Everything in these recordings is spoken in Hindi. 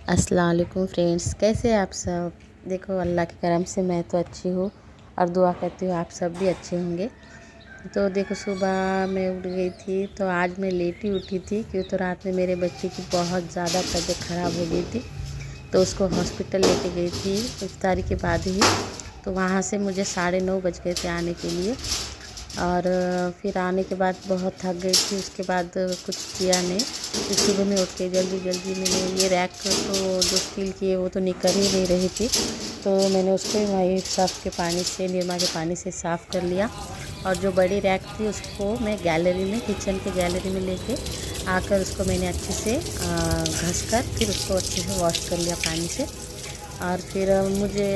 अस्सलाम वालेकुम फ्रेंड्स, कैसे आप सब। देखो अल्लाह के करम से मैं तो अच्छी हूँ और दुआ करती हूँ आप सब भी अच्छे होंगे। तो देखो सुबह मैं उठ गई थी, तो आज मैं लेट ही उठी थी क्यों तो रात में मेरे बच्चे की बहुत ज़्यादा तबीयत ख़राब हो गई थी, तो उसको हॉस्पिटल लेके गई थी इफ्तारी के बाद ही। तो वहाँ से मुझे 9:30 बज गए थे आने के लिए, और फिर आने के बाद बहुत थक गई थी। उसके बाद कुछ किया नहीं, फिर सुबह में उठ के जल्दी जल्दी मैंने ये रैक तो जो स्टील की है वो तो निकल ही नहीं रही थी, तो मैंने उसको वही सर्फ के पानी से, निरमा के पानी से साफ़ कर लिया। और जो बड़ी रैक थी उसको मैं गैलरी में, किचन के गैलरी में लेके आकर उसको मैंने अच्छे से घस कर फिर उसको अच्छे से वॉश कर लिया पानी से। और फिर मुझे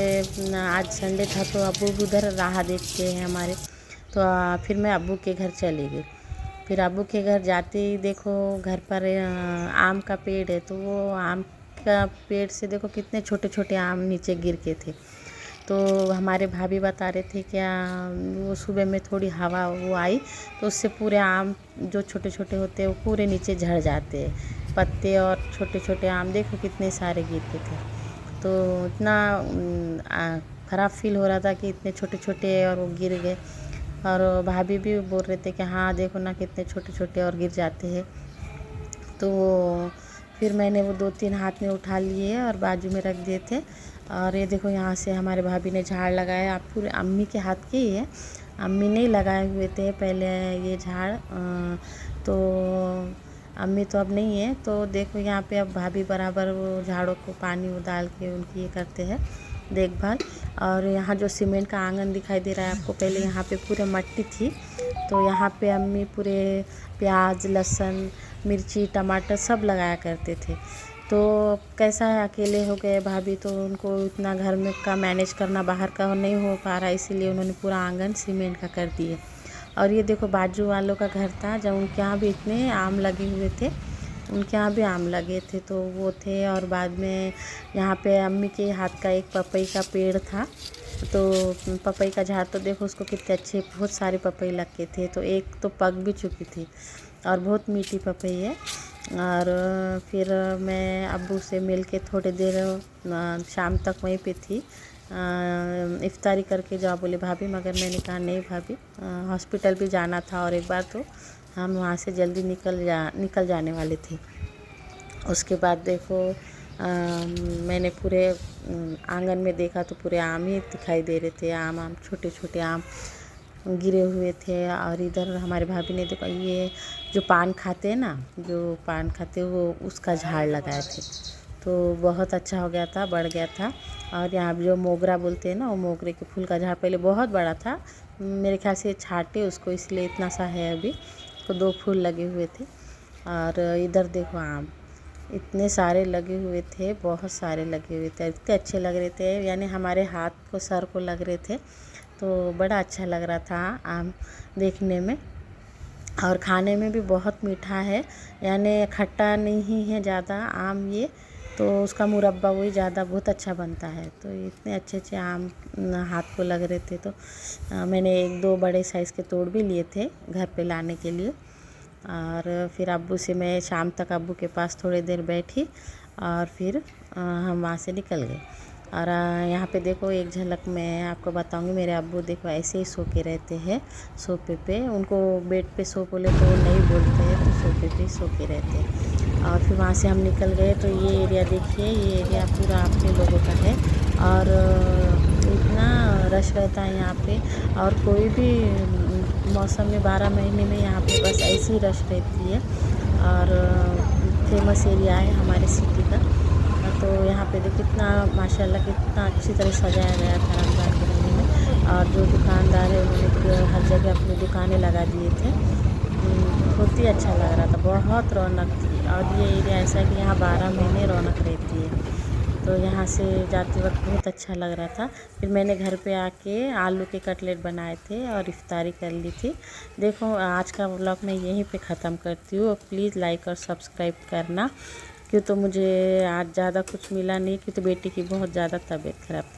आज संडे था तो अब्बू भी उधर राह देखते हैं हमारे, तो फिर मैं अब्बू के घर चली गई। फिर अब्बू के घर जाते ही देखो घर पर आम का पेड़ है, तो वो आम का पेड़ से देखो कितने छोटे छोटे आम नीचे गिर के थे। तो हमारे भाभी बता रहे थे क्या, वो सुबह में थोड़ी हवा वो आई तो उससे पूरे आम जो छोटे छोटे होते हैं वो पूरे नीचे झड़ जाते हैं पत्ते, और छोटे छोटे आम देखो कितने सारे गिरते थे। तो इतना ख़राब फील हो रहा था कि इतने छोटे छोटे और वो गिर गए। और भाभी भी बोल रहे थे कि हाँ देखो ना कितने छोटे छोटे और गिर जाते हैं। तो फिर मैंने वो 2-3 हाथ में उठा लिए और बाजू में रख दिए थे। और ये देखो यहाँ से हमारे भाभी ने झाड़ लगाया, आप पूरे अम्मी के हाथ के ही है, अम्मी ने लगाए हुए थे पहले ये झाड़। तो अम्मी तो अब नहीं है, तो देखो यहाँ पे अब भाभी बराबर वो झाड़ों को पानी डाल के उनकी ये करते हैं देखभाल। और यहाँ जो सीमेंट का आंगन दिखाई दे रहा है आपको, पहले यहाँ पे पूरे मट्टी थी, तो यहाँ पे अम्मी पूरे प्याज, लहसुन, मिर्ची, टमाटर सब लगाया करते थे। तो कैसा है, अकेले हो गए भाभी, तो उनको इतना घर में का मैनेज करना बाहर का नहीं हो पा रहा, इसीलिए उन्होंने पूरा आंगन सीमेंट का कर दिए। और ये देखो बाजू वालों का घर था, जब उनके यहाँ भी इतने आम लगे हुए थे, उनके यहाँ भी आम लगे थे तो वो थे। और बाद में यहाँ पे अम्मी के हाथ का एक पपई का पेड़ था, तो पपई का झाड़ तो देखो उसको कितने अच्छे बहुत सारे पपई लग के थे, तो एक तो पक भी चुकी थी और बहुत मीठी पपई है। और फिर मैं अब्बू से मिल के थोड़ी देर शाम तक वहीं पे थी, इफ्तारी करके जाओ बोले भाभी, मगर मैंने कहा नहीं भाभी, हॉस्पिटल भी जाना था और एक बार तो हम वहाँ से जल्दी निकल जाने वाले थे। उसके बाद देखो मैंने पूरे आंगन में देखा तो पूरे आम ही दिखाई दे रहे थे, आम छोटे छोटे आम गिरे हुए थे। और इधर हमारे भाभी ने देखा ये जो पान खाते हैं ना, जो पान खाते हैं वो उसका झाड़ लगाए थे, तो बहुत अच्छा हो गया था, बढ़ गया था। और यहाँ जो मोगरा बोलते हैं ना, वो मोगरे के फूल का झाड़ पहले बहुत बड़ा था, मेरे ख्याल से छाटे उसको इसलिए इतना सा है अभी, तो 2 फूल लगे हुए थे। और इधर देखो आम इतने सारे लगे हुए थे, बहुत सारे लगे हुए थे, इतने अच्छे लग रहे थे, यानी हमारे हाथ को सर को लग रहे थे, तो बड़ा अच्छा लग रहा था आम देखने में। और खाने में भी बहुत मीठा है, यानी खट्टा नहीं है ज़्यादा आम ये, तो उसका मुरब्बा वही ज़्यादा बहुत अच्छा बनता है। तो इतने अच्छे अच्छे आम हाथ को लग रहे थे, तो मैंने 1-2 बड़े साइज़ के तोड़ भी लिए थे घर पे लाने के लिए। और फिर अब्बू से मैं शाम तक अब्बू के पास थोड़ी देर बैठी और फिर हम वहाँ से निकल गए। और यहाँ पे देखो एक झलक मैं आपको बताऊँगी, मेरे अब्बू देखो ऐसे ही सो के रहते हैं सोफे पे, उनको बेड पे सो बोले तो वो नहीं बोलते हैं, तो सोफे पे सो के रहते हैं। और फिर वहाँ से हम निकल गए, तो ये एरिया देखिए, ये एरिया पूरा अपने लोगों का है। और इतना रश रहता है यहाँ पे, और कोई भी मौसम में 12 महीने में यहाँ पे बस ऐसी रश रहती है। और फेमस एरिया है हमारे सिटी का, तो यहाँ पे देखो कितना माशाल्लाह कितना अच्छी तरह सजाया गया था रमज़ान के महीने में। और जो दुकानदार है उन्होंने हर जगह अपनी दुकानें लगा दिए थे, बहुत ही अच्छा लग रहा था, बहुत रौनक थी। और ये एरिया ऐसा है कि यहाँ 12 महीने रौनक रहती है, तो यहाँ से जाते वक्त बहुत अच्छा लग रहा था। फिर मैंने घर पे आके आलू के कटलेट बनाए थे और इफ्तारी कर ली थी। देखो आज का व्लॉग मैं यहीं पे ख़त्म करती हूँ, प्लीज़ लाइक और सब्सक्राइब करना, क्यों तो मुझे आज ज़्यादा कुछ मिला नहीं, क्योंकि बेटी की बहुत ज़्यादा तबीयत ख़राब थी।